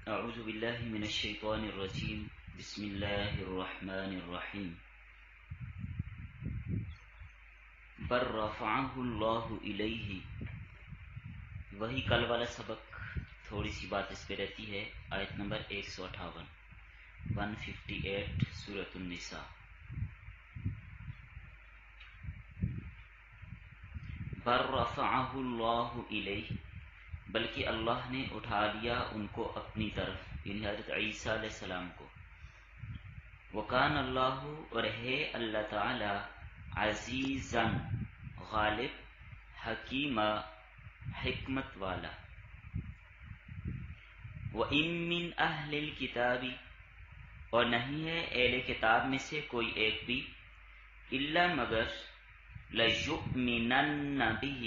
اعوذ باللہ من الشیطان الرجیم بسم اللہ الرحمن الرحیم بل رفعہ اللہ الیہ. وہی کل والا سبق، تھوڑی سی بات اس پہ رہتی ہے. آیت نمبر 158 سورۃ النساء. بل رفعہ اللہ الیہ، بلکہ اللہ نے اٹھا لیا ان کو اپنی طرف، یعنی حضرت عیسیٰ علیہ السلام کو. وکان اللہ، اور ہے اللہ تعالی، عزیزاً، غالب، حکیمہ، حکمت والا. وَإِن مِّنْ أَهْلِ الْكِتَابِ، اور نہیں ہے اہل کتاب میں سے کوئی ایک بھی، الا مگر لَيُؤْمِنَنَّ بِهِ،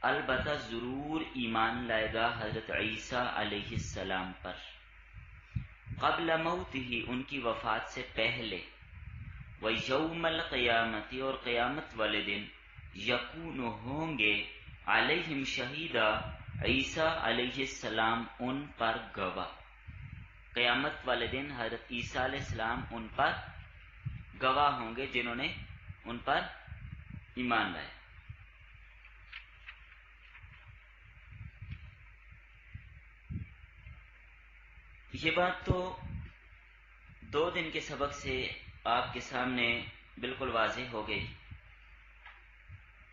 البتہ ضرور ایمان لائے گا حضرت عیسیٰ علیہ السلام پر، قبل موتہ، ان کی وفات سے پہلے. وَيَوْمَ الْقِيَامَةِ، اور قیامت والے دن، یکون، ہوں گے، علیہم شہیدا، عیسیٰ علیہ السلام ان پر گواہ. قیامت والے دن حضرت عیسیٰ علیہ السلام ان پر گواہ ہوں گے جنہوں نے ان پر ایمان لائے. یہ بات تو 2 دن کے سبق سے آپ کے سامنے بالکل واضح ہو گئی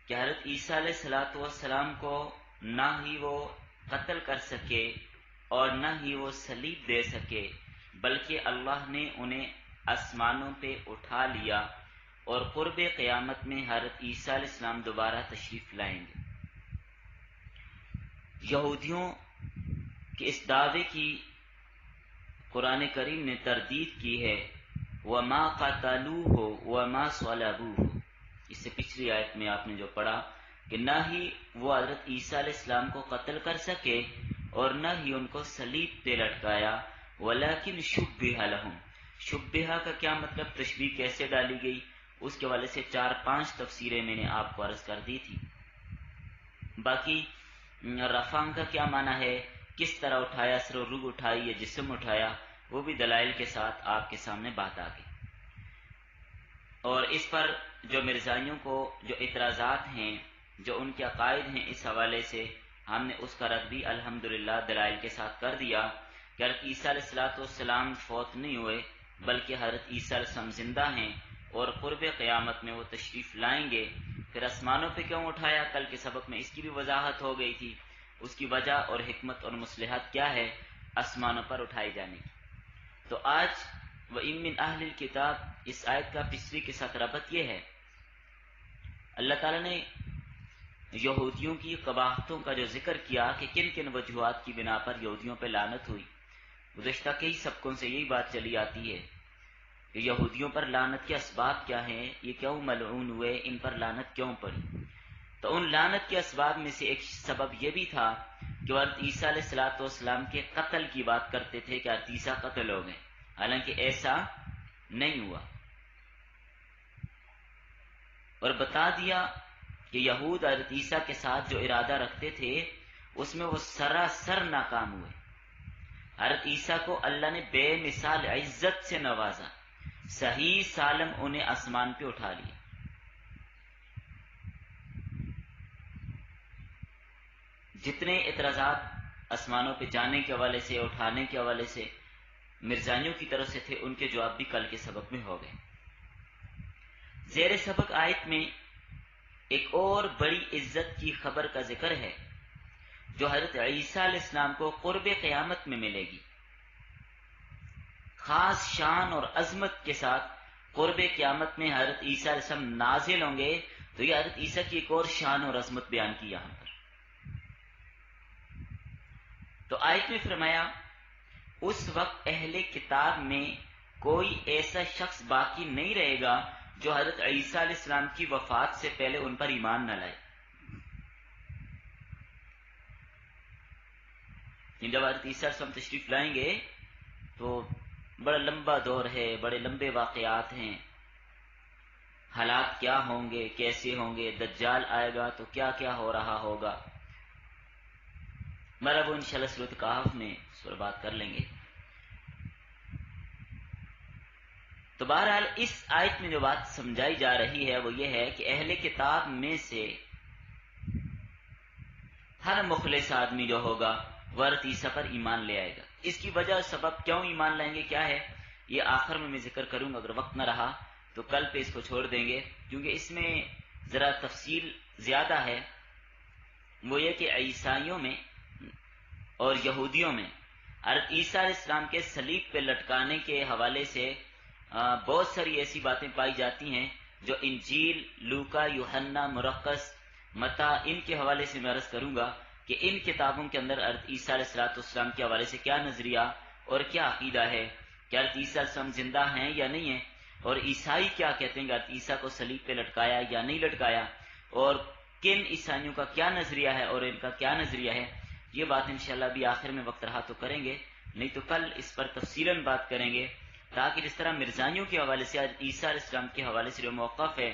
کہ حضرت عیسیٰ علیہ السلام کو نہ ہی وہ قتل کر سکے اور نہ ہی وہ صلیب دے سکے، بلکہ اللہ نے انہیں آسمانوں پہ اٹھا لیا اور قرب قیامت میں حضرت عیسیٰ علیہ السلام دوبارہ تشریف لائیں گے. یہودیوں کے اس دعوے کی قرآن کریم نے تردید کی ہے. وَمَا قَتَلُوهُ وَمَا صَلَبُوهُ، اس سے پچھلی آیت میں آپ نے جو پڑھا کہ نہ ہی وہ حضرت عیسیٰ علیہ السلام کو قتل کر سکے اور نہ ہی ان کو صلیب پہ لٹکایا. وَلَكِنْ شُبِّهَ لَهُمْ، شُبِّهَ کا کیا مطلب، تشبیہ کیسے ڈالی گئی، اس کے والے سے 4-5 تفسیریں میں نے آپ کو عرض کر دی تھی. باقی رفع کا کیا معنی ہے، کس طرح اٹھایا، سر و روح اٹھائی یا جسم اٹھایا، وہ بھی دلائل کے ساتھ آپ کے سامنے بات آ گئی. اور اس پر جو مرزائیوں کو جو اعتراضات ہیں، جو ان کے عقائد ہیں، اس حوالے سے ہم نے اس کا رد بھی الحمدللہ دلائل کے ساتھ کر دیا کہ حضرت عیسیٰ علیہ السلام فوت نہیں ہوئے، بلکہ حضرت عیسیٰ علیہ السلام زندہ ہیں اور قرب قیامت میں وہ تشریف لائیں گے. پھر آسمانوں پہ کیوں اٹھایا، کل کے سبق میں اس کی بھی وضاحت ہو گئی تھی، اس کی وجہ اور حکمت اور مصلحت کیا ہے آسمانوں پر اٹھائے جانے کی. تو آج وَإِن مِّنْ أَهْلِ الْكِتَابِ، اس آیت کا پچھلی کے ساتھ ربط یہ ہے، اللہ تعالیٰ نے یہودیوں کی قباحتوں کا جو ذکر کیا کہ کن کن وجوہات کی بنا پر یہودیوں پہ لعنت ہوئی. گزشتہ کئی سبقوں سے یہی بات چلی آتی ہے کہ یہودیوں پر لعنت کے اسباب کیا ہیں، یہ کیوں ملعون ہوئے، ان پر لعنت کیوں پڑی. تو ان لعنت کے اسباب میں سے ایک سبب یہ بھی تھا کہ حضرت عیسیٰ علیہ السلام کے قتل کی بات کرتے تھے کہ حضرت عیسیٰ قتل ہو گئے، حالانکہ ایسا نہیں ہوا. اور بتا دیا کہ یہود حضرت عیسیٰ کے ساتھ جو ارادہ رکھتے تھے اس میں وہ سراسر ناکام ہوئے. حضرت عیسیٰ کو اللہ نے بے مثال عزت سے نوازا، صحیح سالم انہیں آسمان پہ اٹھا لیا. جتنے اعتراضات آسمانوں پہ جانے کے حوالے سے، اٹھانے کے حوالے سے مرزائیوں کی طرف سے تھے، ان کے جواب بھی کل کے سبق میں ہو گئے. زیر سبق آیت میں ایک اور بڑی عزت کی خبر کا ذکر ہے جو حضرت عیسیٰ علیہ السلام کو قرب قیامت میں ملے گی. خاص شان اور عظمت کے ساتھ قرب قیامت میں حضرت عیسیٰ علیہ السلام نازل ہوں گے. تو یہ حضرت عیسیٰ کی ایک اور شان اور عظمت بیان کی یہاں پر. تو آیت میں فرمایا اس وقت اہل کتاب میں کوئی ایسا شخص باقی نہیں رہے گا جو حضرت عیسیٰ علیہ السلام کی وفات سے پہلے ان پر ایمان نہ لائے. جب حضرت عیسیٰ علیہ السلام تشریف لائیں گے تو بڑا لمبا دور ہے، بڑے لمبے واقعات ہیں، حالات کیا ہوں گے، کیسے ہوں گے، دجال آئے گا تو کیا کیا ہو رہا ہوگا. مطلب وہ انشاءاللہ سورۃ کہف میں اس پر بات کر لیں گے۔ تو بہرحال اس آیت میں جو بات سمجھائی جا رہی ہے وہ یہ ہے کہ اہل کتاب میں سے ہر مخلص آدمی جو ہوگا وہ حضرت عیسیٰ پر ایمان لے آئے گا۔ اس کی وجہ سبب کیوں ایمان لائیں گے کیا ہے، یہ آخر میں ذکر کروں گا، اگر وقت نہ رہا تو کل پہ اس کو چھوڑ دیں گے، کیونکہ اس میں ذرا تفصیل زیادہ ہے۔ وہ یہ کہ عیسائیوں میں اور یہودیوں میں حضرت عیسیٰ علیہ السلام کے صلیب پہ لٹکانے کے حوالے سے بہت ساری ایسی باتیں پائی جاتی ہیں جو انجیل، لوکا، یوحنا، مرقس، متی، ان کے حوالے سے میں عرض کروں گا کہ ان کتابوں کے اندر حضرت عیسیٰ علیہ السلام کے حوالے سے کیا نظریہ اور کیا عقیدہ ہے، کہ حضرت عیسیٰ علیہ السلام زندہ ہیں یا نہیں ہیں، اور عیسائی کیا کہتے ہیں کہ حضرت عیسیٰ کو صلیب پہ لٹکایا یا نہیں لٹکایا، اور کن عیسائیوں کا کیا نظریہ ہے اور ان کا کیا نظریہ ہے۔ یہ بات انشاءاللہ بھی آخر میں وقت رہا تو کریں گے، نہیں تو کل اس پر تفصیلاً بات کریں گے، تاکہ جس طرح مرزائیوں کے حوالے سے حضرت عیسیٰ علیہ السلام کے حوالے سے جو موقف ہے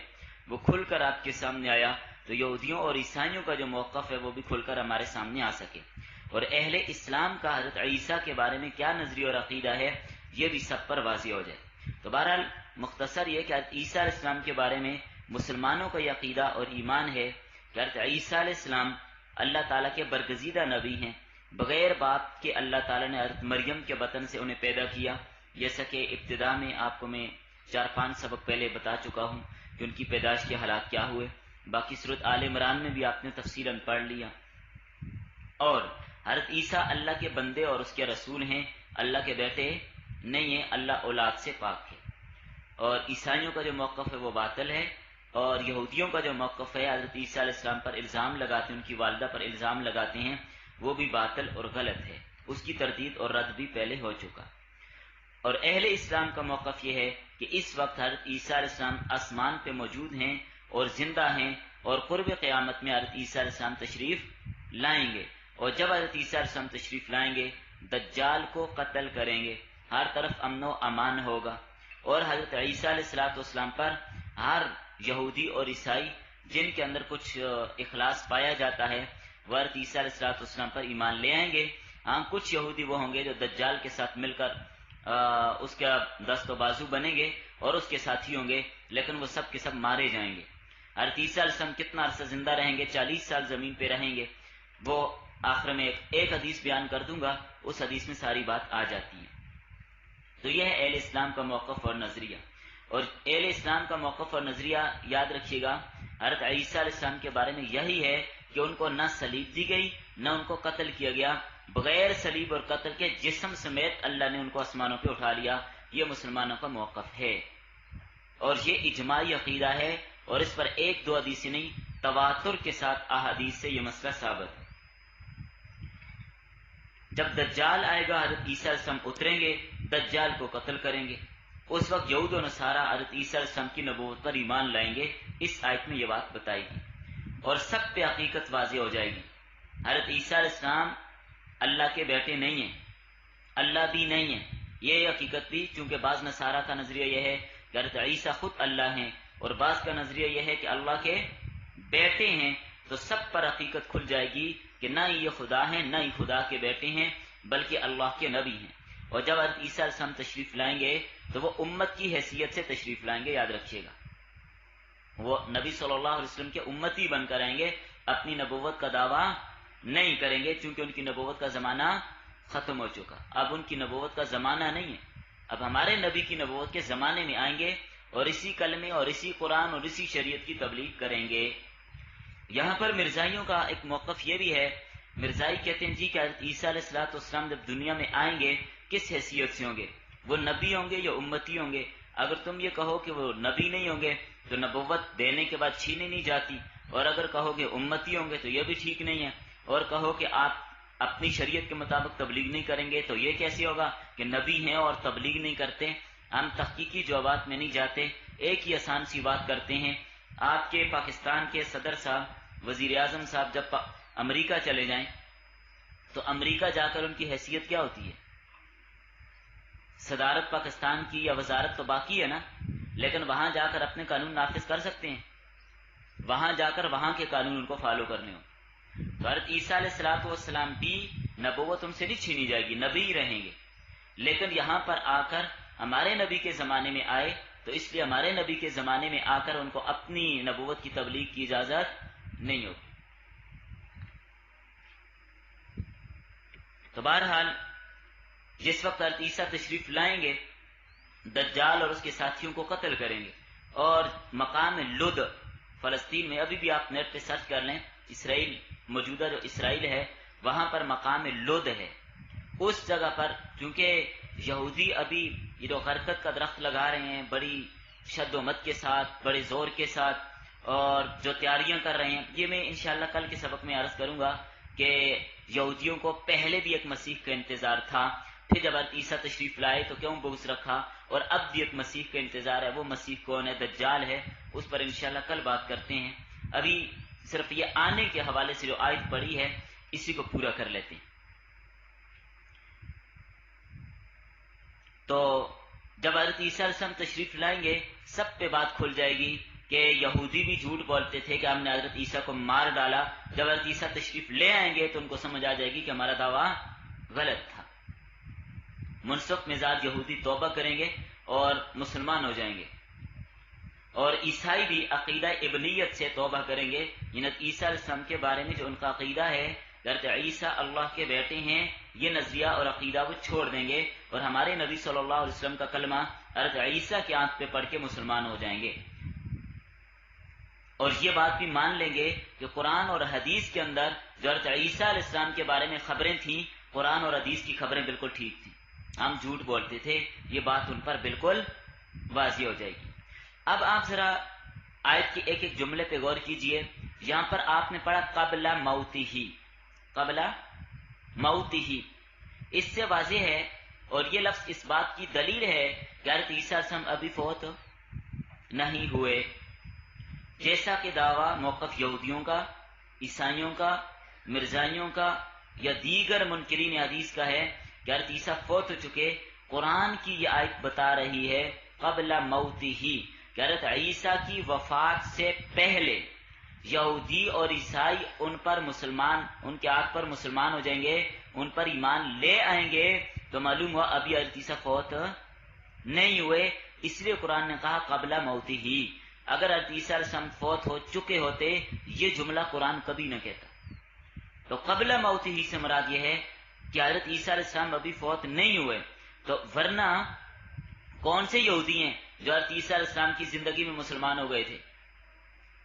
وہ کھل کر آپ کے سامنے آیا، تو یہودیوں اور عیسائیوں کا جو موقف ہے وہ بھی کھل کر ہمارے سامنے آ سکے، اور اہل اسلام کا حضرت عیسیٰ کے بارے میں کیا نظریہ اور عقیدہ ہے یہ بھی سب پر واضح ہو جائے۔ تو بہرحال مختصر یہ کہ حضرت عیسیٰ علیہ السلام کے بارے میں مسلمانوں کا یہ عقیدہ اور ایمان ہے کہ حضرت عیسیٰ علیہ السلام اللہ تعالیٰ کے برگزیدہ نبی ہیں، بغیر باپ کے اللہ تعالیٰ نے حضرت مریم کے بطن سے انہیں پیدا کیا، جیسا کہ ابتدا میں آپ کو میں 4-5 سبق پہلے بتا چکا ہوں کہ ان کی پیدائش کے حالات کیا ہوئے، باقی سورۃ آل عمران میں بھی آپ نے تفصیلاً پڑھ لیا۔ اور حضرت عیسیٰ اللہ کے بندے اور اس کے رسول ہیں، اللہ کے بیٹے نہیں ہیں، اللہ اولاد سے پاک ہے۔ اور عیسائیوں کا جو موقف ہے وہ باطل ہے، اور یہودیوں کا جو موقف ہے حضرت عیسیٰ علیہ السلام پر الزام لگاتے ہیں، ان کی والدہ پر الزام لگاتے ہیں، وہ بھی باطل اور غلط ہے، اس کی تردید اور رد بھی پہلے ہو چکا۔ اور اہل اسلام کا موقف یہ ہے کہ اس وقت حضرت عیسیٰ علیہ السلام آسمان پہ موجود ہیں اور زندہ ہیں، اور قرب قیامت میں حضرت عیسیٰ علیہ السلام تشریف لائیں گے، اور جب حضرت عیسیٰ علیہ السلام تشریف لائیں گے دجال کو قتل کریں گے، ہر طرف امن و امان ہوگا، اور حضرت عیسیٰ علیہ السلام پر ہر یہودی اور عیسائی جن کے اندر کچھ اخلاص پایا جاتا ہے وہ حضرت عیسیٰ علیہ السلام پر ایمان لے آئیں گے۔ ہاں کچھ یہودی وہ ہوں گے جو دجال کے ساتھ مل کر اس کا دست و بازو بنیں گے اور اس کے ساتھی ہوں گے، لیکن وہ سب کے سب مارے جائیں گے۔ حضرت عیسیٰ علیہ السلام کتنا عرصہ زندہ رہیں گے، 40 سال زمین پہ رہیں گے، وہ آخر میں ایک حدیث بیان کر دوں گا، اس حدیث میں ساری بات آ جاتی ہے۔ تو یہ ہے اہل اسلام کا موقف اور نظریہ، اور اہل اسلام کا موقف اور نظریہ یاد رکھیے گا، حضرت عیسیٰ علیہ السلام کے بارے میں یہی ہے کہ ان کو نہ صلیب دی گئی نہ ان کو قتل کیا گیا، بغیر صلیب اور قتل کے جسم سمیت اللہ نے ان کو آسمانوں پہ اٹھا لیا۔ یہ مسلمانوں کا موقف ہے، اور یہ اجماعی عقیدہ ہے، اور اس پر 1-2 حدیثیں نہیں، تواتر کے ساتھ احادیث سے یہ مسئلہ ثابت ہے۔ جب دجال آئے گا حضرت عیسیٰ علیہ السلام اتریں گے، دجال کو قتل کریں گے، اس وقت یہود و نصارہ حضرت عیسیٰ علیہ السلام کی نبوت پر ایمان لائیں گے، اس آیت میں یہ بات بتائی گی، اور سب پہ حقیقت واضح ہو جائے گی۔ حضرت عیسیٰ علیہ السلام اللہ کے بیٹے نہیں ہیں، اللہ بھی نہیں ہیں، یہ حقیقت بھی، چونکہ بعض نصارہ کا نظریہ یہ ہے کہ حضرت عیسیٰ خود اللہ ہیں، اور بعض کا نظریہ یہ ہے کہ اللہ کے بیٹے ہیں، تو سب پر حقیقت کھل جائے گی کہ نہ یہ خدا ہیں نہ ہی خدا کے بیٹے ہیں، بلکہ اللہ کے نبی ہیں۔ اور جب حضرت عیسیٰ علیہ السلام تشریف لائیں گے تو وہ امت کی حیثیت سے تشریف لائیں گے، یاد رکھیے گا، وہ نبی صلی اللہ علیہ وسلم کے امتی بن کر آئیں گے، اپنی نبوت کا دعویٰ نہیں کریں گے، چونکہ ان کی نبوت کا زمانہ ختم ہو چکا، اب ان کی نبوت کا زمانہ نہیں ہے، اب ہمارے نبی کی نبوت کے زمانے میں آئیں گے، اور اسی کلمے اور اسی قرآن اور اسی شریعت کی تبلیغ کریں گے۔ یہاں پر مرزائیوں کا ایک موقف یہ بھی ہے، مرزائی کہتے ہیں جی کہ حضرت عیسیٰ علیہ السلام جب دنیا میں آئیں گے کس حیثیت سے ہوں گے، وہ نبی ہوں گے یا امتی ہوں گے؟ اگر تم یہ کہو کہ وہ نبی نہیں ہوں گے تو نبوت دینے کے بعد چھینی نہیں جاتی، اور اگر کہو کہ امتی ہوں گے تو یہ بھی ٹھیک نہیں ہے، اور کہو کہ آپ اپنی شریعت کے مطابق تبلیغ نہیں کریں گے تو یہ کیسے ہوگا کہ نبی ہیں اور تبلیغ نہیں کرتے؟ ہم تحقیقی جوابات میں نہیں جاتے، ایک ہی آسان سی بات کرتے ہیں۔ آپ کے پاکستان کے صدر صاحب، وزیر اعظم صاحب جب امریکہ چلے جائیں تو امریکہ جا کر ان کی حیثیت کیا ہوتی ہے؟ صدارت پاکستان کی یا وزارت تو باقی ہے نا، لیکن وہاں جا کر اپنے قانون نافذ کر سکتے ہیں، وہاں جا کر وہاں کے قانون ان کو فالو کرنے ہوں، تو حضرت عیسیٰ علیہ السلام بھی نبوت ان سے نہیں چھینی جائے گی، نبی ہی رہیں گے، لیکن یہاں پر آ کر ہمارے نبی کے زمانے میں آئے تو اس لیے ہمارے نبی کے زمانے میں آ کر ان کو اپنی نبوت کی تبلیغ کی اجازت نہیں ہوگی۔ تو بہرحال جس وقت حضرت عیسیٰ تشریف لائیں گے، دجال اور اس کے ساتھیوں کو قتل کریں گے، اور مقام لد فلسطین میں، ابھی بھی آپ نیٹ پہ سرچ کر لیں، اسرائیل، موجودہ جو اسرائیل ہے وہاں پر مقام لد ہے، اس جگہ پر کیونکہ یہودی ابھی یہ جو غرقت کا درخت لگا رہے ہیں بڑی شد و مت کے ساتھ، بڑے زور کے ساتھ، اور جو تیاریاں کر رہے ہیں، یہ میں انشاءاللہ کل کے سبق میں عرض کروں گا کہ یہودیوں کو پہلے بھی ایک مسیح کا انتظار تھا، پھر جب عیسیٰ تشریف لائے تو کیوں بغض رکھا، اور اب بھی ایک مسیح کا انتظار ہے۔ وہ مسیح کون ہے؟ دجال ہے، اس پر انشاءاللہ کل بات کرتے ہیں۔ ابھی صرف یہ آنے کے حوالے سے جو آیت پڑھی ہے اسی کو پورا کر لیتے ہیں۔ تو جب حضرت عیسیٰ علیہ السلام تشریف لائیں گے سب پہ بات کھل جائے گی کہ یہودی بھی جھوٹ بولتے تھے کہ ہم نے حضرت عیسیٰ کو مار ڈالا، جب حضرت عیسیٰ تشریف لے آئیں گے تو ان کو سمجھ آ جائے گی کہ ہمارا دعویٰ غلط تھا۔ منسوخ مزاج یہودی توبہ کریں گے اور مسلمان ہو جائیں گے، اور عیسائی بھی عقیدہ ابنیت سے توبہ کریں گے، یعنی عیسیٰ علیہ السلام کے بارے میں جو ان کا عقیدہ ہے حضرت عیسیٰ اللہ کے بیٹے ہیں، یہ نظریہ اور عقیدہ وہ چھوڑ دیں گے، اور ہمارے نبی صلی اللہ علیہ وسلم کا کلمہ حضرت عیسیٰ کی آنکھ پہ پڑھ کے مسلمان ہو جائیں گے، اور یہ بات بھی مان لیں گے کہ قرآن اور حدیث کے اندر جو حضرت عیسیٰ علیہ السلام کے بارے میں خبریں تھیں، قرآن اور حدیث کی خبریں بالکل ٹھیک تھیں، ہم جھوٹ بولتے تھے، یہ بات ان پر بالکل واضح ہو جائے گی۔ اب آپ ذرا آیت کے ایک ایک جملے پہ غور کیجئے۔ یہاں پر آپ نے پڑھا قبل موتہ، قبل موتہ، اس سے واضح ہے، اور یہ لفظ اس بات کی دلیل ہے کہ حضرت عیسیٰ علیہ السلام ابھی فوت نہیں ہوئے، جیسا کہ دعویٰ موقف یہودیوں کا، عیسائیوں کا، مرزائیوں کا یا دیگر منکرین حدیث کا ہے کہ حضرت عیسیٰ فوت ہو چکے۔ قرآن کی یہ آیت بتا رہی ہے قبل موتہ، کہ حضرت عیسیٰ کی وفات سے پہلے یہودی اور عیسائی ان پر مسلمان، ان کے آنکھ پر مسلمان ہو جائیں گے، ان پر ایمان لے آئیں گے، تو معلوم ہوا ابھی حضرت عیسیٰ فوت نہیں ہوئے، اس لیے قرآن نے کہا قبل موتہ۔ اگر حضرت عیسیٰ علیہ السلام فوت ہو چکے ہوتے یہ جملہ قرآن کبھی نہ کہتا۔ تو قبل موتہ سے مراد یہ ہے کہ حضرت عیسیٰ علیہ السلام ابھی فوت نہیں ہوئے، تو ورنہ کون سے یہودی ہیں جو حضرت عیسیٰ علیہ السلام کی زندگی میں مسلمان ہو گئے تھے؟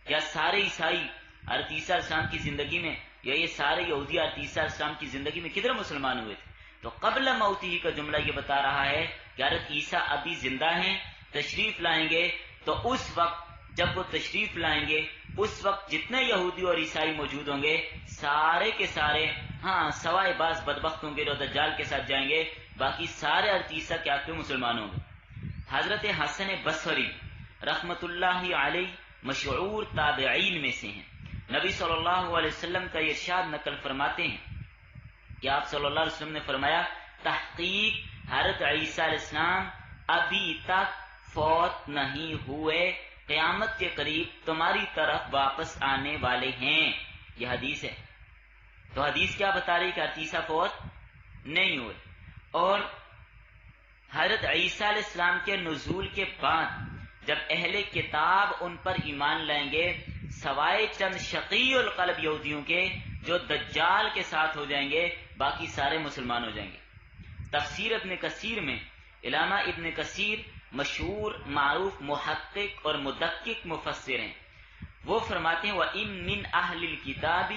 یا سارے عیسائی حضرت عیسیٰ علیہ السلام کی زندگی میں، یا یہ سارے یہودی حضرت عیسیٰ علیہ السلام کی زندگی میں کدھر مسلمان ہوئے تھے؟ تو قبل موتہ کا جملہ یہ بتا رہا ہے کہ حضرت عیسیٰ ابھی زندہ ہیں، تشریف لائیں گے، تو اس وقت جب وہ تشریف لائیں گے اس وقت جتنے یہودی اور عیسائی موجود ہوں گے سارے کے سارے، ہاں سوائے بعض بدبخت ہوں گے جو دجال کے ساتھ جائیں گے، باقی سارے حضرت عیسیٰ کے آنکھ پہ مسلمان ہوں گے۔ حضرت حسن بصری رحمت اللہ علیہ مشہور تابعین میں سے ہیں، نبی صلی اللہ علیہ وسلم کا ارشاد نقل فرماتے ہیں کہ آپ صلی اللہ علیہ وسلم نے فرمایا تحقیق حضرت عیسیٰ علیہ السلام ابھی تک فوت نہیں ہوئے، قیامت کے قریب تمہاری طرف واپس آنے والے ہیں۔ یہ حدیث ہے، تو حدیث کیا بتا رہی کہ حضرت عیسیٰ فوت نہیں ہوئے، اور حضرت عیسیٰ علیہ السلام کے نزول کے بعد جب اہل کتاب ان پر ایمان لائیں گے سوائے چند شقی القلب یہودیوں کے جو دجال کے ساتھ ہو جائیں گے، باقی سارے مسلمان ہو جائیں گے۔ تفسیر ابن کثیر میں علامہ ابن کثیر مشہور معروف محقق اور مدقق مفسر ہیں، وہ فرماتے ہیں وَإِن مِّنْ أَهْلِ الْكِتَابِ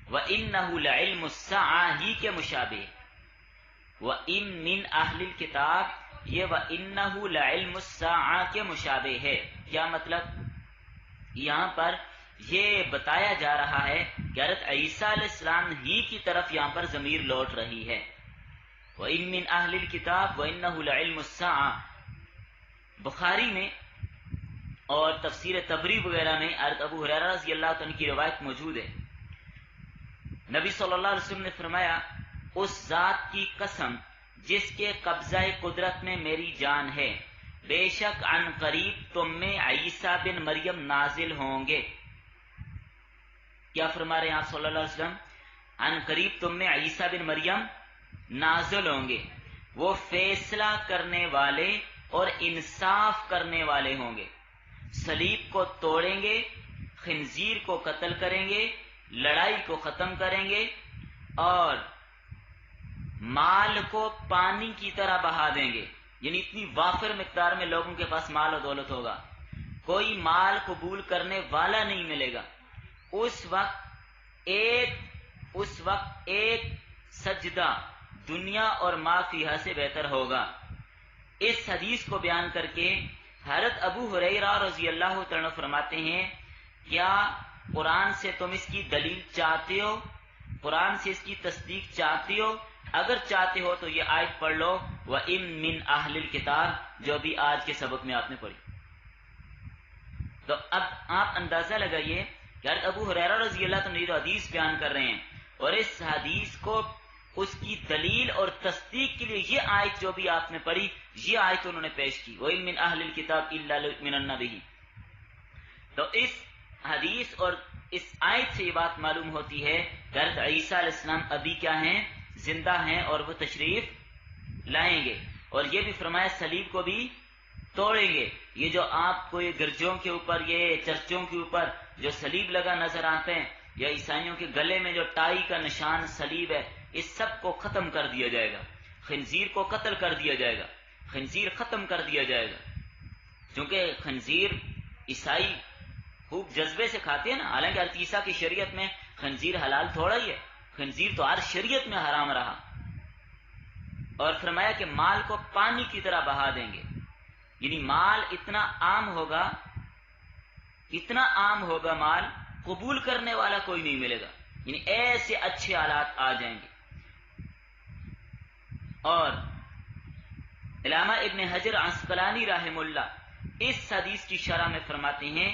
وَإِنَّهُ لَعِلْمُ السَّاعَةِ ہی کے مشابہ، وَإِن مِّنْ أَهْلِ الْكِتَابِ یہ وَإِنَّهُ لَعِلْمُ السَّاعَةِ کے مشابہ ہے۔ کیا مطلب؟ یہاں پر یہ بتایا جا رہا ہے کہ حضرت عیسیٰ علیہ السلام ہی کی طرف یہاں پر ضمیر لوٹ رہی ہے، وَإِن مِّنْ أَهْلِ الْكِتَابِ وَإِنَّهُ لَعِلْمُ السَّاعَةِ۔ بخاری میں اور تفسیر طبری وغیرہ میں حضرت ابو ہریرہ رضی اللہ عنہ کی روایت موجود ہے، نبی صلی اللہ علیہ وسلم نے فرمایا اس ذات کی قسم جس کے قبضہ قدرت میں میری جان ہے، بے شک عن قریب تم میں عیسیٰ بن مریم نازل ہوں گے۔ کیا فرما رہے ہیں آپ صلی اللہ علیہ وسلم؟ ان قریب تم میں عیسیٰ بن مریم نازل ہوں گے، وہ فیصلہ کرنے والے اور انصاف کرنے والے ہوں گے، صلیب کو توڑیں گے، خنزیر کو قتل کریں گے، لڑائی کو ختم کریں گے، اور مال کو پانی کی طرح بہا دیں گے، یعنی اتنی وافر مقدار میں لوگوں کے پاس مال و دولت ہوگا، کوئی مال قبول کرنے والا نہیں ملے گا۔ اس وقت ایک سجدہ دنیا اور ما فیہا سے بہتر ہوگا۔ اس حدیث کو بیان کر کے حضرت ابو ہریرہ رضی اللہ تعالیٰ فرماتے ہیں، کیا قرآن سے تم اس کی دلیل چاہتے ہو؟ قرآن سے اس کی تصدیق چاہتے ہو؟ اگر چاہتے ہو تو یہ آیت پڑھ لو، وَإِن مِّنْ أَهْلِ الْكِتَابِ، جو بھی آج کے سبق میں آپ نے پڑھی۔ تو اب آپ اندازہ لگائیے کہ حضرت ابو ہریرہ رضی اللہ عنہ جو حدیث بیان کر رہے ہیں، اور اس حدیث کو اس کی دلیل اور تصدیق کے لیے یہ آیت جو بھی آپ نے پڑھی، یہ آیت انہوں نے پیش کی، وَإِن مِّنْ أَهْلِ الْكِتَابِ إِلَّا لَيُؤْمِنَنَّ بِهِ۔ تو اس حدیث اور اس آیت سے یہ بات معلوم ہوتی ہے کہ حضرت عیسیٰ علیہ السلام ابھی کیا ہیں؟ زندہ ہیں، اور وہ تشریف لائیں گے، اور یہ بھی فرمایا صلیب کو بھی توڑیں گے۔ یہ جو آپ کو یہ گرجوں کے اوپر، یہ چرچوں کے اوپر جو صلیب لگا نظر آتے ہیں، یا عیسائیوں کے گلے میں جو ٹائی کا نشان صلیب ہے، اس سب کو ختم کر دیا جائے گا، خنزیر کو قتل کر دیا جائے گا، خنزیر ختم کر دیا جائے گا، چونکہ خنزیر عیسائی خوب جذبے سے کھاتے ہیں نا، حالانکہ حضرت عیسیٰ کی شریعت میں خنزیر حلال تھوڑا ہی ہے، خنزیر تو ہر شریعت میں حرام رہا، اور فرمایا کہ مال کو پانی کی طرح بہا دیں گے، یعنی مال اتنا عام ہوگا مال، قبول کرنے والا کوئی نہیں ملے گا، یعنی ایسے اچھے حالات آ جائیں گے۔ اور علامہ ابن حجر عسقلانی رحمہ اللہ اس حدیث کی شرح میں فرماتے ہیں،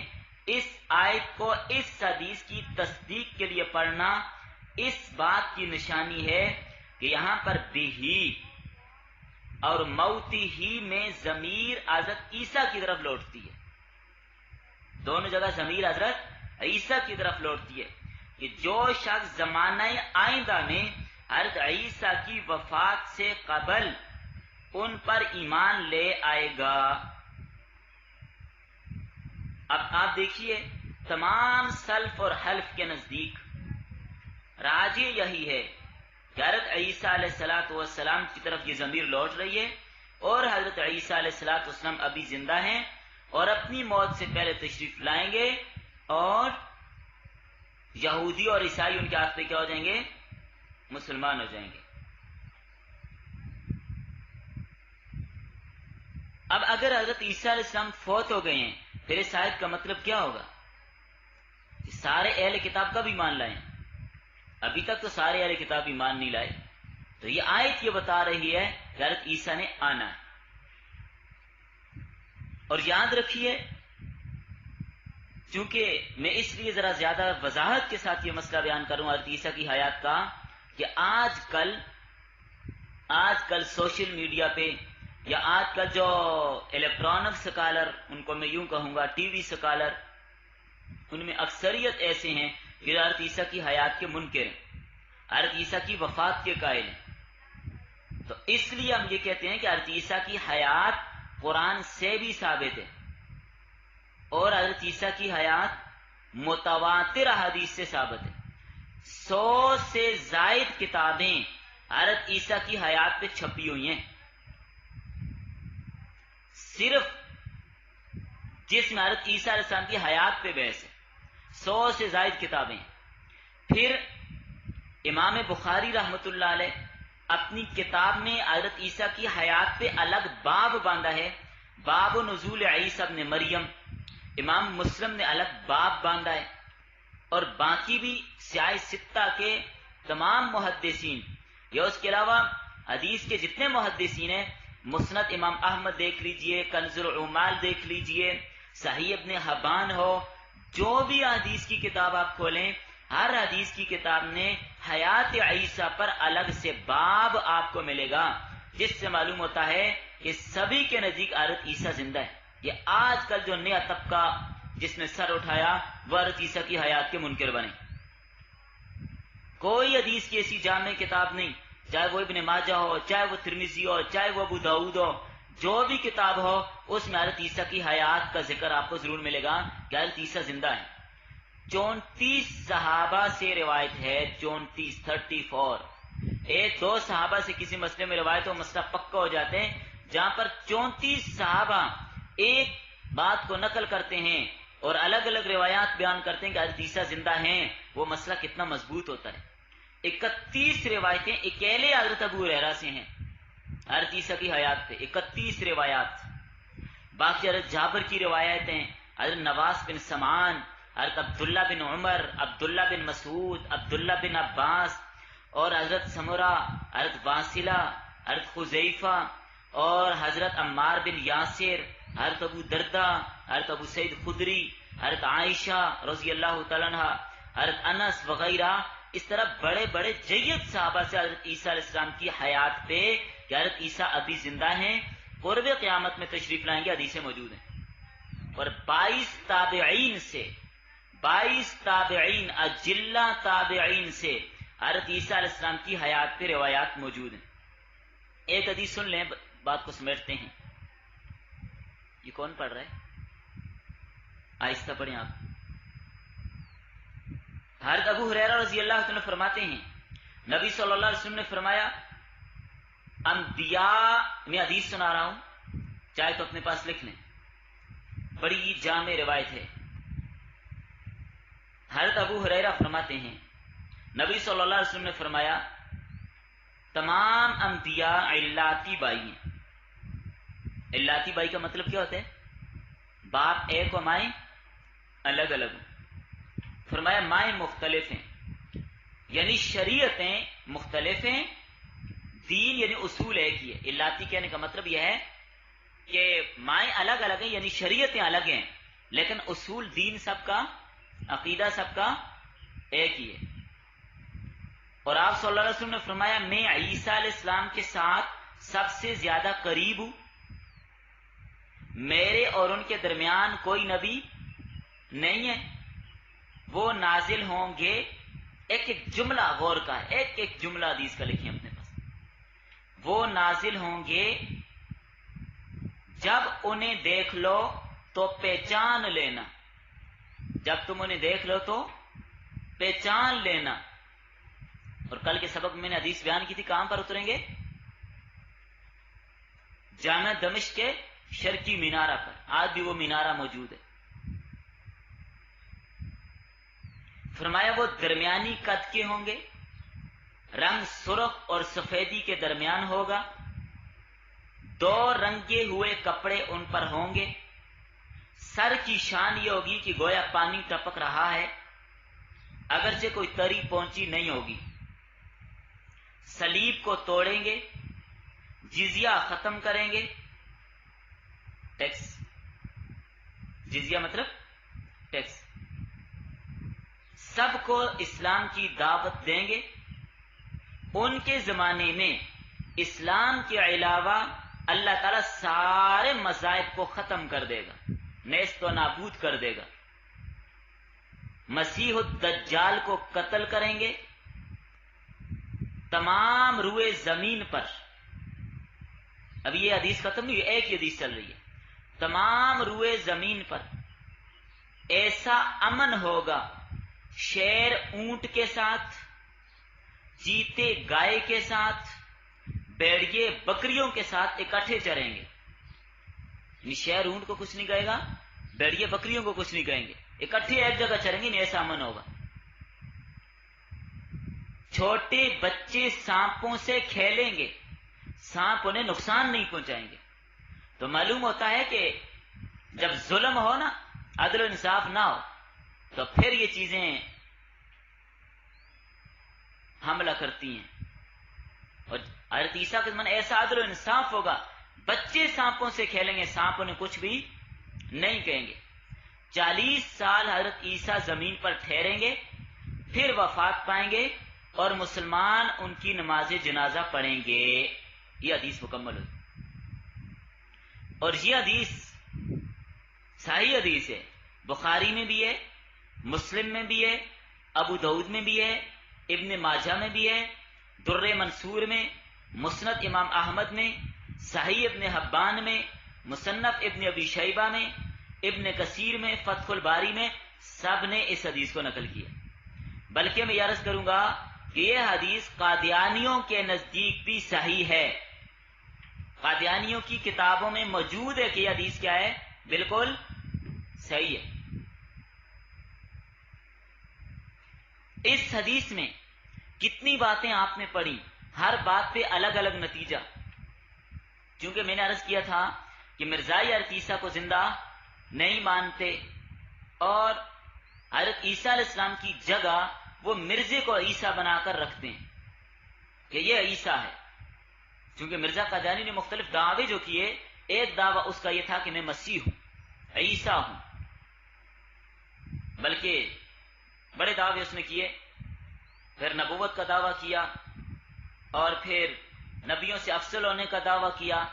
اس آیت کو اس حدیث کی تصدیق کے لیے پڑھنا اس بات کی نشانی ہے کہ یہاں پر بھی اور موتی ہی میں ضمیر حضرت عیسیٰ کی طرف لوٹتی ہے، دونوں جگہ ضمیر حضرت عیسیٰ کی طرف لوٹتی ہے، کہ جو شخص زمانہ آئندہ میں حضرت عیسیٰ کی وفات سے قبل ان پر ایمان لے آئے گا۔ اب آپ دیکھیے تمام سلف اور حلف کے نزدیک راجح یہی ہے کہ حضرت عیسیٰ علیہ السلام کی طرف یہ ضمیر لوٹ رہی ہے، اور حضرت عیسیٰ علیہ السلام ابھی زندہ ہیں، اور اپنی موت سے پہلے تشریف لائیں گے، اور یہودی اور عیسائی ان کے ہاتھ پہ کیا ہو جائیں گے؟ مسلمان ہو جائیں گے۔ اب اگر حضرت عیسیٰ علیہ السلام فوت ہو گئے ہیں، پھر اس آیت کا مطلب کیا ہوگا؟ کہ سارے اہل کتاب کب ایمان لائیں؟ ابھی تک تو سارے اہل کتاب ایمان نہیں لائے، تو یہ آیت یہ بتا رہی ہے کہ حضرت عیسیٰ نے آنا ہے۔ اور یاد رکھیے، چونکہ میں اس لیے ذرا زیادہ وضاحت کے ساتھ یہ مسئلہ بیان کروں حضرت عیسیٰ کی حیات کا، کہ آج کل سوشل میڈیا پہ، یا آج کل جو الیکٹرانک سکالر، ان کو میں یوں کہوں گا ٹی وی سکالر، ان میں اکثریت ایسے ہیں کہ حضرت عیسیٰ کی حیات کے منکر ہیں، حضرت عیسیٰ کی وفات کے قائل ہیں۔ تو اس لیے ہم یہ کہتے ہیں کہ حضرت عیسیٰ کی حیات قرآن سے بھی ثابت ہے، اور حضرت عیسیٰ کی حیات متواتر احادیث سے ثابت ہے۔ 100 سے زائد کتابیں حضرت عیسیٰ کی حیات پہ چھپی ہوئی ہیں، صرف جس میں حضرت عیسیٰ علیہ السلام کی حیات پہ بحث ہے، 100 سے زائد کتابیں۔ پھر امام بخاری رحمۃ اللہ علیہ اپنی کتاب میں حضرت عیسیٰ کی حیات پہ الگ باب باندھا ہے، باب نزول عیسیٰ ابن مریم۔ امام مسلم نے الگ باب باندھا ہے، اور باقی بھی سیاہ ستہ کے تمام محدثین، یا اس کے علاوہ حدیث کے جتنے محدثین ہیں، مسند امام احمد دیکھ لیجئے، کنز العمال دیکھ لیجئے، صحیح ابن حبان ہو، جو بھی حدیث کی کتاب آپ کھولیں، ہر حدیث کی کتاب نے حیات عیسیٰ پر الگ سے باب آپ کو ملے گا، جس سے معلوم ہوتا ہے کہ سبھی کے نزدیک حضرت عیسیٰ زندہ ہے۔ یہ آج کل جو نیا طبقہ جس نے سر اٹھایا وہ حضرت عیسیٰ کی حیات کے منکر بنے، کوئی حدیث کی ایسی جامع کتاب نہیں، چاہے وہ ابن ماجہ ہو، چاہے وہ ترمذی ہو، چاہے وہ ابو داؤد ہو، جو بھی کتاب ہو اس میں حضرت عیسیٰ کی حیات کا ذکر آپ کو ضرور ملے گا کہ حضرت عیسیٰ زندہ ہے۔ 34 صحابہ سے روایت ہے، 34 ایک دو صحابہ سے کسی مسئلے میں روایت ہو، مسئلہ پکا ہو جاتے ہیں۔ جہاں پر 34 صحابہ ایک بات کو نقل کرتے ہیں اور الگ الگ روایات بیان کرتے ہیں کہ حضرت عیسیٰ زندہ ہیں، وہ مسئلہ کتنا مضبوط ہوتا ہے۔ 31 روایتیں اکیلے حضرت ابو ہریرہ سے ہیں حضرت عیسیٰ کی حیات پہ، 31 روایات۔ باقی حضرت جابر کی روایتیں، حضرت نواس بن سمعان، حضرت عبداللہ بن عمر، عبداللہ بن مسعود، عبداللہ بن عباس، اور حضرت سمرہ، حضرت واصلہ، حضرت حذیفہ، اور حضرت عمار بن یاسر، حضرت ابو دردہ، حضرت ابو سعید خدری، حضرت عائشہ رضی اللہ تعالیٰ عنہ، حضرت انس وغیرہ۔ اس طرح بڑے بڑے جید صحابہ سے حضرت عیسیٰ علیہ السلام کی حیات پہ کہ حضرت عیسیٰ ابھی زندہ ہیں، قرب قیامت میں تشریف لائیں گے، حدیثیں موجود ہیں۔ اور 22 تابعین اجلہ تابعین سے حضرت عیسیٰ علیہ السلام کی حیات پہ روایات موجود ہیں۔ ایک حدیث سن لیں، بات کو سمیٹتے ہیں۔ یہ کون پڑھ رہا ہے؟ آہستہ پڑھیں آپ۔ حضرت ابو ہریرہ رضی اللہ عنہ فرماتے ہیں نبی صلی اللہ علیہ وسلم نے فرمایا، انبیاء، میں حدیث سنا رہا ہوں، چاہے تو اپنے پاس لکھ لیں، بڑی جامع روایت ہے۔ حضرت ابو ہریرہ فرماتے ہیں نبی صلی اللہ علیہ وسلم نے فرمایا، تمام انبیاء علاتی بائی ہیں۔ علاتی بائی کا مطلب کیا ہوتا ہے؟ باپ ایک و مائیں الگ الگ ہیں۔ فرمایا مائیں مختلف ہیں، یعنی شریعتیں مختلف ہیں، دین یعنی اصول ایک ہی ہے۔ علاتی کہنے کا مطلب یہ ہے کہ مائیں الگ الگ ہیں، یعنی شریعتیں الگ ہیں، لیکن اصول دین سب کا، عقیدہ سب کا ایک ہی ہے۔ اور آپ صلی اللہ علیہ وسلم نے فرمایا، میں عیسیٰ علیہ السلام کے ساتھ سب سے زیادہ قریب ہوں، میرے اور ان کے درمیان کوئی نبی نہیں ہے۔ وہ نازل ہوں گے، ایک ایک جملہ غور کا ہے، ایک ایک جملہ حدیث کا لکھیں اپنے پاس۔ وہ نازل ہوں گے، جب انہیں دیکھ لو تو پہچان لینا، جب تم انہیں دیکھ لو تو پہچان لینا۔ اور کل کے سبق میں نے حدیث بیان کی تھی، کہاں پر اتریں گے؟ جامع دمشق کے شرقی مینارہ پر، آج بھی وہ مینارہ موجود ہے۔ فرمایا وہ درمیانی قد کے ہوں گے، رنگ سرخ اور سفیدی کے درمیان ہوگا، 2 رنگے ہوئے کپڑے ان پر ہوں گے، سر کی شان یہ ہوگی کہ گویا پانی ٹپک رہا ہے، اگرچہ کوئی تری پہنچی نہیں ہوگی، صلیب کو توڑیں گے، جزیہ ختم کریں گے، ٹیکس، جزیہ مطلب ٹیکس، سب کو اسلام کی دعوت دیں گے۔ ان کے زمانے میں اسلام کے علاوہ اللہ تعالیٰ سارے مذاہب کو ختم کر دے گا، نیست و نابود کر دے گا۔ مسیح الدجال کو قتل کریں گے، تمام روئے زمین پر، ابھی یہ حدیث ختم نہیں، ایک ہی حدیث چل رہی ہے، تمام روئے زمین پر ایسا امن ہوگا، شیر اونٹ کے ساتھ، چیتے گائے کے ساتھ، بیڑیے بکریوں کے ساتھ اکٹھے چریں گے۔ یعنی شیر اونٹ کو کچھ نہیں کہے گا، بیڑیے بکریوں کو کچھ نہیں کہیں گے، اکٹھے ایک جگہ چریں گے، ایسا امن ہوگا۔ چھوٹے بچے سانپوں سے کھیلیں گے، سانپ انہیں نقصان نہیں پہنچائیں گے۔ تو معلوم ہوتا ہے کہ جب ظلم ہو نا، عدل و انصاف نہ ہو، تو پھر یہ چیزیں حملہ کرتی ہیں۔ اور حضرت عیسیٰ کے زمانے ایسا عدل و انصاف ہوگا، بچے سانپوں سے کھیلیں گے، سانپ انہیں کچھ بھی نہیں کہیں گے۔ 40 سال حضرت عیسیٰ زمین پر ٹھہریں گے، پھر وفات پائیں گے، اور مسلمان ان کی نماز جنازہ پڑھیں گے۔ یہ حدیث مکمل ہوئی، اور یہ حدیث صحیح حدیث ہے، بخاری میں بھی ہے، مسلم میں بھی ہے، ابو داؤد میں بھی ہے، ابن ماجہ میں بھی ہے، در منصور میں، مسند امام احمد میں، صحیح ابن حبان میں، مصنف ابن ابی شیبہ میں، ابن کثیر میں، فتح الباری میں، سب نے اس حدیث کو نقل کیا۔ بلکہ میں یہ عرض کروں گا کہ یہ حدیث قادیانیوں کے نزدیک بھی صحیح ہے، قادیانیوں کی کتابوں میں موجود ہے کہ یہ حدیث کیا ہے، بالکل صحیح ہے۔ اس حدیث میں کتنی باتیں آپ نے پڑھی، ہر بات پہ الگ الگ نتیجہ۔ چونکہ میں نے عرض کیا تھا کہ مرزائی حضرت عیسیٰ کو زندہ نہیں مانتے، اور حضرت عیسیٰ علیہ السلام کی جگہ وہ مرزے کو عیسیٰ بنا کر رکھتے ہیں کہ یہ عیسیٰ ہے۔ چونکہ مرزا قادیانی نے مختلف دعوے جو کیے، ایک دعویٰ اس کا یہ تھا کہ میں مسیح ہوں، عیسیٰ ہوں، بلکہ بڑے دعوے اس نے کیے، پھر نبوت کا دعویٰ کیا، اور پھر نبیوں سے افضل ہونے کا دعویٰ کیا۔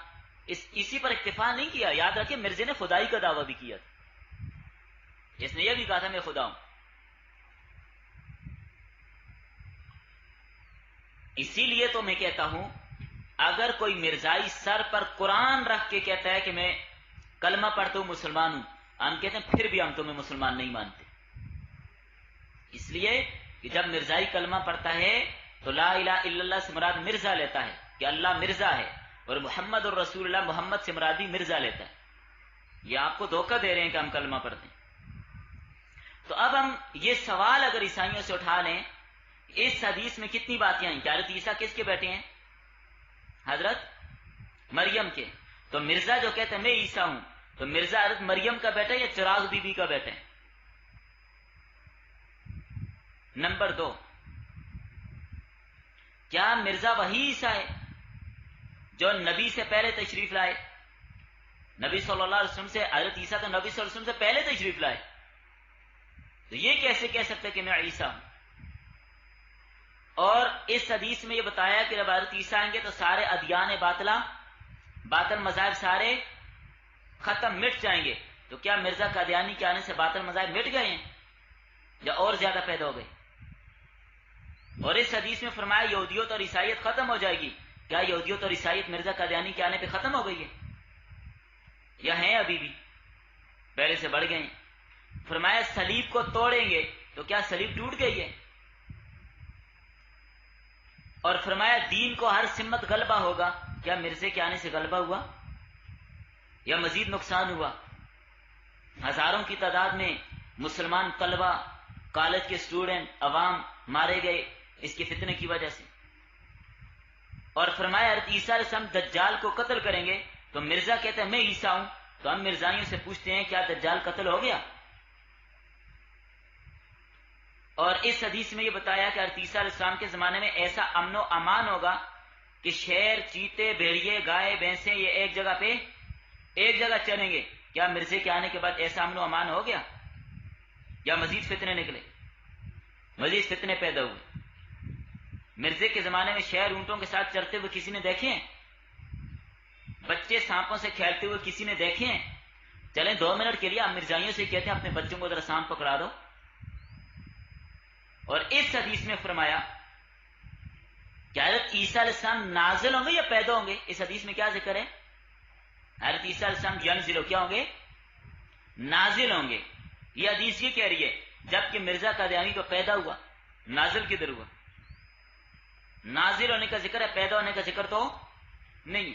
اسی پر اکتفا نہیں کیا، یاد رکھیں مرزے نے خدائی کا دعویٰ بھی کیا تھا، اس نے یہ بھی کہا تھا میں خدا ہوں۔ اسی لیے تو میں کہتا ہوں اگر کوئی مرزائی سر پر قرآن رکھ کے کہتا ہے کہ میں کلمہ پڑھتا ہوں مسلمان ہوں، ہم کہتے ہیں پھر بھی ہم تمہیں مسلمان نہیں مانتے، اس لیے کہ جب مرزائی کلمہ پڑھتا ہے تو لا الہ الا اللہ سے مراد مرزا لیتا ہے کہ اللہ مرزا ہے، اور محمد الرسول اللہ محمد سے مراد بھی مرزا لیتا ہے۔ یہ آپ کو دھوکہ دے رہے ہیں کہ ہم کلمہ پڑھتے ہیں۔ تو اب ہم یہ سوال اگر عیسائیوں سے اٹھا لیں، اس حدیث میں کتنی باتیں ہیں کہ حضرت عیسیٰ کس کے بیٹے ہیں؟ حضرت مریم کے۔ تو مرزا جو کہتے ہیں میں عیسیٰ ہوں، تو مرزا حضرت مریم کا بیٹا ہے یا چراغ بی بی کا بیٹا ہے؟ نمبر 2، کیا مرزا وہی عیسیٰ ہے جو نبی سے پہلے تشریف لائے؟ نبی صلی اللہ علیہ وسلم سے، حضرت عیسیٰ تو نبی صلی اللہ علیہ وسلم سے پہلے تشریف لائے، تو یہ کیسے کہہ سکتے کہ میں عیسیٰ ہوں؟ اور اس حدیث میں یہ بتایا کہ جب حضرت عیسیٰ آئیں گے تو سارے ادیان باطل مذاہب سارے ختم، مٹ جائیں گے، تو کیا مرزا قادیانی کے آنے سے باطل مذاہب مٹ گئے ہیں یا اور زیادہ پیدا ہو گئے؟ اور اس حدیث میں فرمایا یہودیت اور عیسائیت ختم ہو جائے گی، کیا یہودیت اور عیسائیت مرزا قادیانی کے آنے پہ ختم ہو گئی ہے یا ہیں ابھی بھی پہلے سے بڑھ گئے ہیں؟ فرمایا صلیب کو توڑیں گے، تو کیا صلیب ٹوٹ گئی ہے؟ اور فرمایا دین کو ہر سمت غلبہ ہوگا، کیا مرزے کے آنے سے غلبہ ہوا یا مزید نقصان ہوا؟ ہزاروں کی تعداد میں مسلمان طلبہ، کالج کے سٹوڈنٹ، عوام مارے گئے اس کے فتنے کی وجہ سے۔ اور فرمایا حضرت عیسیٰ علیہ السلام دجال کو قتل کریں گے، تو مرزا کہتے ہیں میں عیسیٰ ہوں، تو ہم مرزائیوں سے پوچھتے ہیں کیا دجال قتل ہو گیا؟ اور اس حدیث میں یہ بتایا کہ حضرت عیسیٰ علیہ السلام کے زمانے میں ایسا امن و امان ہوگا کہ شیر، چیتے، بھیڑیے، گائے، بھینسیں یہ ایک جگہ چلیں گے۔ کیا مرزے کے آنے کے بعد ایسا امن و امان ہو گیا یا مزید فتنے نکلے؟ مزید فتنے پیدا ہوئے۔ مرزے کے زمانے میں شیر اونٹوں کے ساتھ چرتے ہوئے کسی نے دیکھے ہیں؟ بچے سانپوں سے کھیلتے ہوئے کسی نے دیکھے ہیں؟ چلیں 2 منٹ کے لیے ہم مرزائیوں سے کہتے ہیں اپنے بچوں کو ذرا سانپ پکڑا دو۔ اور اس حدیث میں فرمایا کہ حضرت عیسیٰ علیہ السلام نازل ہوں گے یا پیدا ہوں گے؟ اس حدیث میں کیا ذکر ہے؟ حضرت عیسیٰ علیہ السلام ینزلوا، کیا ہوں گے؟ نازل ہوں گے۔ یہ حدیث یہ کہہ رہی ہے جبکہ مرزا قادیانی تو پیدا ہوا، نازل کدھر ہوا؟ نازل ہونے کا ذکر ہے، پیدا ہونے کا ذکر تو نہیں۔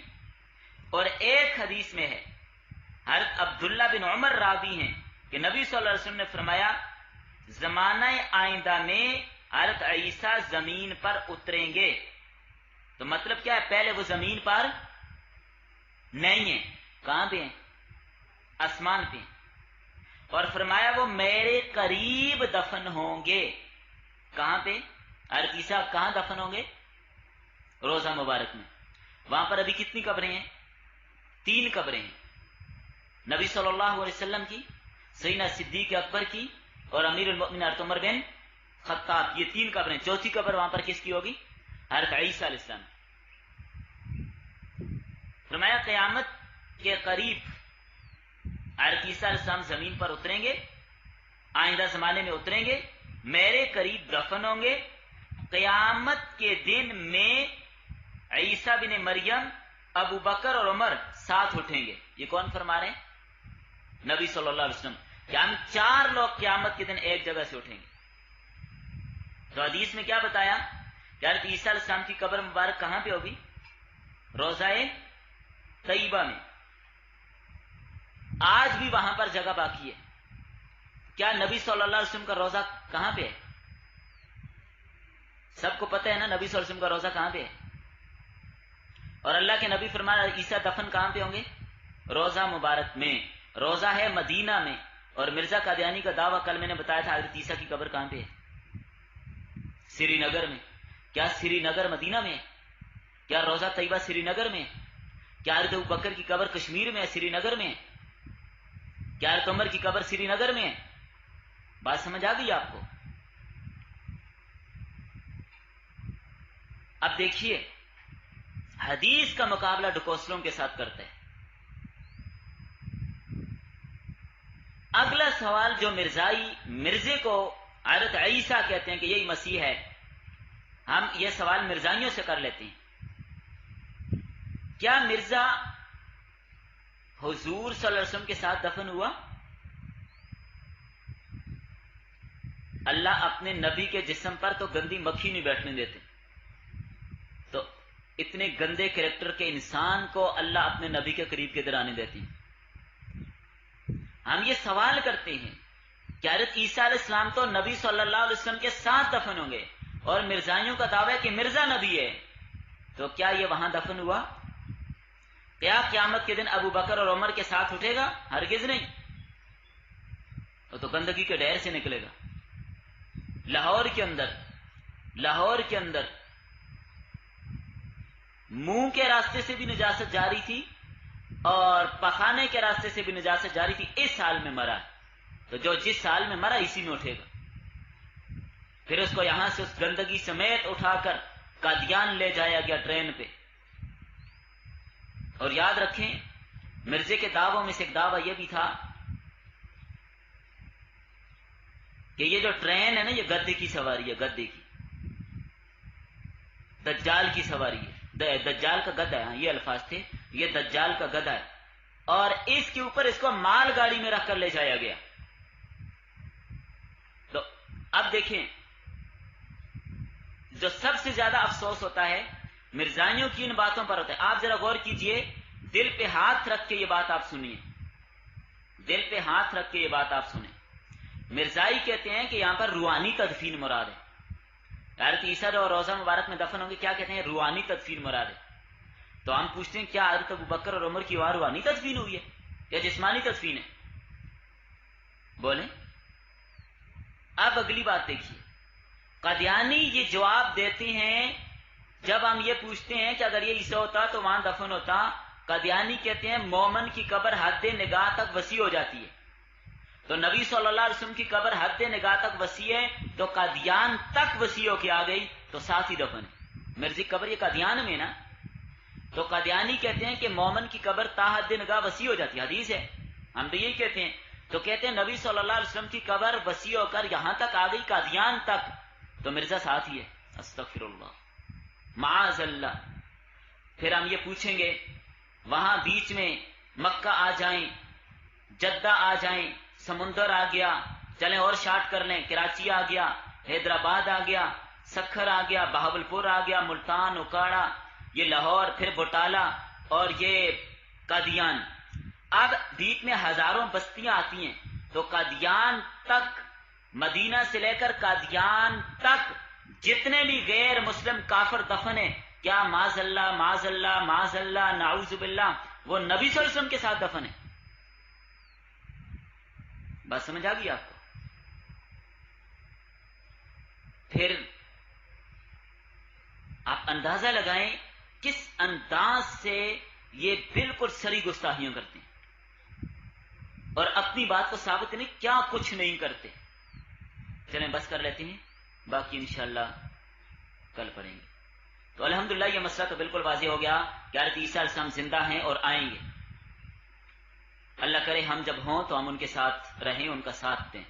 اور ایک حدیث میں ہے، حضرت عبداللہ بن عمر راوی ہیں کہ نبی صلی اللہ علیہ وسلم نے فرمایا زمانہ آئندہ میں حضرت عیسیٰ زمین پر اتریں گے۔ تو مطلب کیا ہے؟ پہلے وہ زمین پر نہیں ہیں، کہاں پہ ہیں؟ آسمان پہ۔ اور فرمایا وہ میرے قریب دفن ہوں گے۔ کہاں پہ؟ حضرت عیسیٰ کہاں دفن ہوں گے؟ روضہ مبارک میں۔ وہاں پر ابھی کتنی قبریں ہیں؟ 3 قبریں ہیں، نبی صلی اللہ علیہ وسلم کی، سیدنا صدیق اکبر کی، اور امیر المؤمنین حضرت عمر بن خطاب، یہ 3 قبریں۔ چوتھی قبر وہاں پر کس کی ہوگی؟ حضرت عیسیٰ علیہ السلام۔ فرمایا قیامت کے قریب حضرت عیسیٰ علیہ السلام زمین پر اتریں گے، آئندہ زمانے میں اتریں گے، میرے قریب دفن ہوں گے، قیامت کے دن میں عیسیٰ بن مریم، ابو بکر اور عمر ساتھ اٹھیں گے. یہ کون فرما رہے ہیں؟ نبی صلی اللہ علیہ وسلم. کہ ہم 4 لوگ قیامت کے دن ایک جگہ سے اٹھیں گے. تو حدیث میں کیا بتایا کہ حضرت عیسیٰ علیہ السلام کی قبر مبارک کہاں پہ ہوگی؟ روضہ طیبہ میں. آج بھی وہاں پر جگہ باقی ہے. کیا نبی صلی اللہ علیہ وسلم کا روضہ کہاں پہ ہے؟ سب کو پتہ ہے نا نبی صلی اللہ علیہ وسلم کا روضہ کہاں پہ ہے. اور اللہ کے نبی فرمایا عیسیٰ دفن کہاں پہ ہوں گے؟ روضہ مبارک میں. روضہ ہے مدینہ میں. اور مرزا قادیانی کا دعویٰ کل میں نے بتایا تھا حضرت عیسیٰ کی قبر کہاں پہ ہے؟ سری نگر میں. کیا سری نگر مدینہ میں؟ کیا روضہ طیبہ سری نگر میں؟ کیا حضرت ابو بکر کی قبر کشمیر میں ہے، سری نگر میں؟ کیا حضرت عمر کی قبر سری نگر میں ہے؟ بات سمجھ آ گئی آپ کو؟ اب دیکھیے حدیث کا مقابلہ ڈکوسلوں کے ساتھ کرتے ہیں. اگلا سوال جو مرزے کو حضرت عیسیٰ کہتے ہیں کہ یہی مسیح ہے، ہم یہ سوال مرزائیوں سے کر لیتے ہیں. کیا مرزا حضور صلی اللہ علیہ وسلم کے ساتھ دفن ہوا؟ اللہ اپنے نبی کے جسم پر تو گندی مکھی نہیں بیٹھنے دیتے، تو اتنے گندے کریکٹر کے انسان کو اللہ اپنے نبی کے قریب کدھر آنے دیتے ہیں؟ ہم یہ سوال کرتے ہیں کہ حضرت عیسیٰ علیہ السلام تو نبی صلی اللہ علیہ وسلم کے ساتھ دفن ہوں گے، اور مرزائیوں کا دعویٰ ہے کہ مرزا نبی ہے، تو کیا یہ وہاں دفن ہوا؟ کیا قیامت کے دن ابو بکر اور عمر کے ساتھ اٹھے گا؟ ہرگز نہیں. وہ تو گندگی کے ڈھیر سے نکلے گا. لاہور کے اندر منہ کے راستے سے بھی نجاست جاری تھی اور پخانے کے راستے سے بھی نجاست جاری تھی. اس سال میں مرا، تو جو جس سال میں مرا اسی میں اٹھے گا. پھر اس کو یہاں سے اس گندگی سمیت اٹھا کر قادیان لے جایا گیا ٹرین پہ. اور یاد رکھیں مرزے کے دعووں میں سے ایک دعویٰ یہ بھی تھا کہ یہ جو ٹرین ہے نا یہ گدے کی سواری ہے، گدے کی، دجال کی سواری ہے. دجال کا گدھا ہے، یہ الفاظ تھے، یہ دجال کا گدھا ہے. اور اس کے اوپر اس کو مال گاڑی میں رکھ کر لے جایا گیا. تو اب دیکھیں جو سب سے زیادہ افسوس ہوتا ہے مرزائیوں کی ان باتوں پر ہوتا ہے. آپ ذرا غور کیجئے، دل پہ ہاتھ رکھ کے یہ بات آپ سنیے، دل پہ ہاتھ رکھ کے یہ بات آپ سنیں. مرزائی کہتے ہیں کہ یہاں پر روحانی تدفین مراد ہے. حضرت عیسیٰ اور روضہ مبارک میں دفن ہوں گے، کیا کہتے ہیں؟ روحانی تدفین مراد ہے. تو ہم پوچھتے ہیں کیا حضرت ابو بکر اور عمر کی وہاں روحانی تدفین ہوئی ہے یا جسمانی تدفین ہے؟ بولیں. اب اگلی بات دیکھیے، قادیانی یہ جواب دیتے ہیں جب ہم یہ پوچھتے ہیں کہ اگر یہ عیسیٰ ہوتا تو وہاں دفن ہوتا. قادیانی کہتے ہیں مومن کی قبر حد نگاہ تک وسیع ہو جاتی ہے، تو نبی صلی اللہ علیہ وسلم کی قبر حد نگاہ تک وسیع ہے تو قادیان تک وسیع ہو کے آ گئی تو ساتھ ہی دفن ہے. مرزی قبر یہ قادیان میں نا، تو قادیانی کہتے ہیں کہ مومن کی قبر تا حد نگاہ وسیع ہو جاتی ہے. حدیث ہے، ہم بھی یہی کہتے ہیں. تو کہتے ہیں نبی صلی اللہ علیہ وسلم کی قبر وسیع ہو کر یہاں تک آ گئی قادیان تک، تو مرزا ساتھ ہی ہے. استغفر اللہ، معاذ اللہ. پھر ہم یہ پوچھیں گے وہاں بیچ میں مکہ آ جائیں، جدہ آ جائیں، سمندر آ گیا، چلیں اور شارٹ کر لیں، کراچی آ گیا، حیدرآباد آ گیا، سکھر آ گیا، بہاولپور آ گیا، ملتان، اکاڑا، یہ لاہور، پھر بٹالہ اور یہ قادیان. اب بیچ میں ہزاروں بستیاں آتی ہیں، تو قادیان تک، مدینہ سے لے کر قادیان تک جتنے بھی غیر مسلم کافر دفن ہیں، کیا معاذ اللہ معاذ اللہ معاذ اللہ نعوذ باللہ وہ نبی صلی اللہ علیہ وسلم کے ساتھ دفن ہے؟ بات سمجھ آ گئی آپ کو؟ پھر آپ اندازہ لگائیں کس انداز سے یہ بالکل سری گستاخیاں کرتے ہیں اور اپنی بات کو ثابت نہیں، کیا کچھ نہیں کرتے. چلیں بس کر لیتے ہیں، باقی انشاءاللہ کل پڑھیں گے. تو الحمدللہ یہ مسئلہ تو بالکل واضح ہو گیا کہ حضرت عیسیٰ علیہ السلام زندہ ہیں اور آئیں گے. اللہ کرے ہم جب ہوں تو ہم ان کے ساتھ رہیں، ان کا ساتھ دیں.